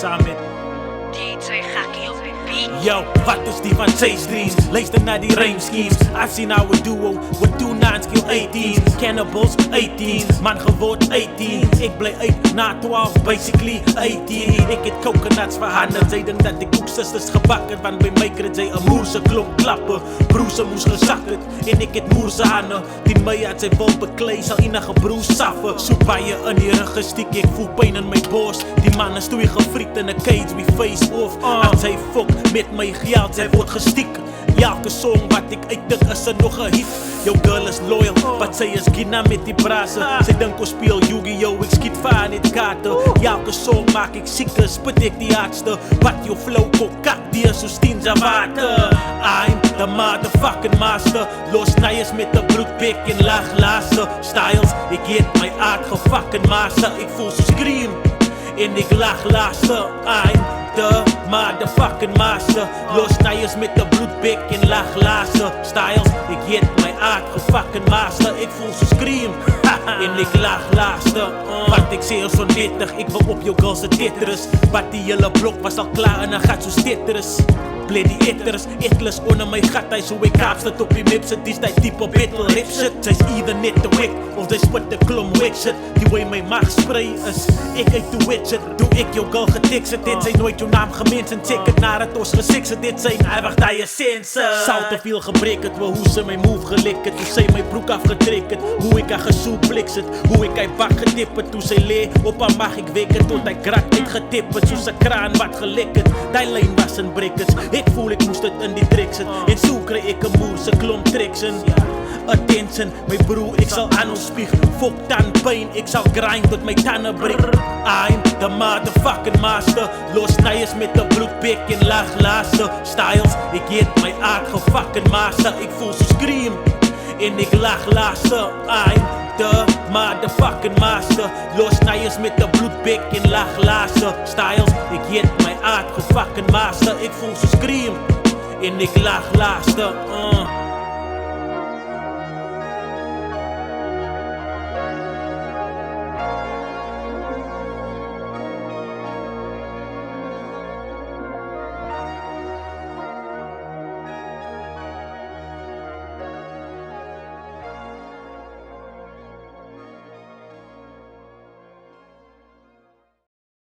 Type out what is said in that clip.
Samen met DJ Gakkie op de beat. Yo, wat is die van J-Streams? Luister naar die rhyme schemes. I've seen our duo with 2 9's kill 18's. Cannibals 18's, man geword 18. Ik blij uit na 12, basically 18. Ik het coconuts van handen. Zij denkt dat ik koeksisters gebakken. Want bij mij kreeg zij een moerse klomp klappen. Broerse moest gezakken en ik het moerse handen. Die mij uit zijn bol bekleed zal enige broers saffen. Soep bij je in die rug gestiek, ik voel pijn in mijn borst. Die man is toe gefriet in een cage, we face off. Als hij fuck met mijn geld, zij wordt gestieken. Elke song wat ik uitdink is er nog een hit. Yo girl is loyal, wat zij is Gina met die brazen. Zij denkt ik speel Yu-Gi-Oh, ik schiet vaar in het kaarten. Elke song maak ik zieke, spit ik die hardste. Wat yo flow kokak, die is zo stien zijn water. I'm the motherfucking master. Los nijers met de bloedpik en laagglazen. Styles, ik heet mijn aard gefucking master. Ik voel zo scream en ik laagglazen. I'm the motherfucking master. Los nijers met de bloedpik en laagglazen. Styles, ik heet mijn aard gefucking master. Ik voel zo scream en ik laagglazen. Want ik zie zo'n 30, ik wil op jou girls de titters. Wat die hele blok was al klaar en dan gaat zo stitters. Play die itters, itless onder mijn gat. Hij zo ik kaapstet op die mips. Het is die type bittle lip shit. Zij is either net de wik of zij spit de klom wik shit. Die way mijn maag spray is, ik eet de widget. Doe ik jou girl getikset. Dit zijn nooit jouw naam gemint. En ticket naar het os gezikset. Dit zijn hij wacht aan je sensen. Zout te veel gebreket, wel hoe ze mijn move gelikt. Hoe zij mijn broek afgetrikkerd. Hoe ik haar gesoep blikset. Hoe ik hij bak gedipperd. Toen zij lee op haar mag ik wikken. Tot hij krak ik getipperd. Zo zijn kraan wat gelikkerd. Die lijn was een brikkers. Ik voel ik moest het in die tricks het. En zo kreeg ik een moerse klomp tricks. Attention, mijn broer, ik zal aan ons spieg. Fuck dan pijn, ik zal grind tot mijn tanden breek. I'm the motherfucking master. Los nijers met de bloedpik en laagglazen. Styles, ik heet mijn aard gefucking master. Ik voel zo scream en ik laagglazen. I'm the motherfucking master. Los nijers met de bloedpik en laagglazen. Styles, ik heet mijn aard gefucking master. Ik voel zo scream en ik laagglazen.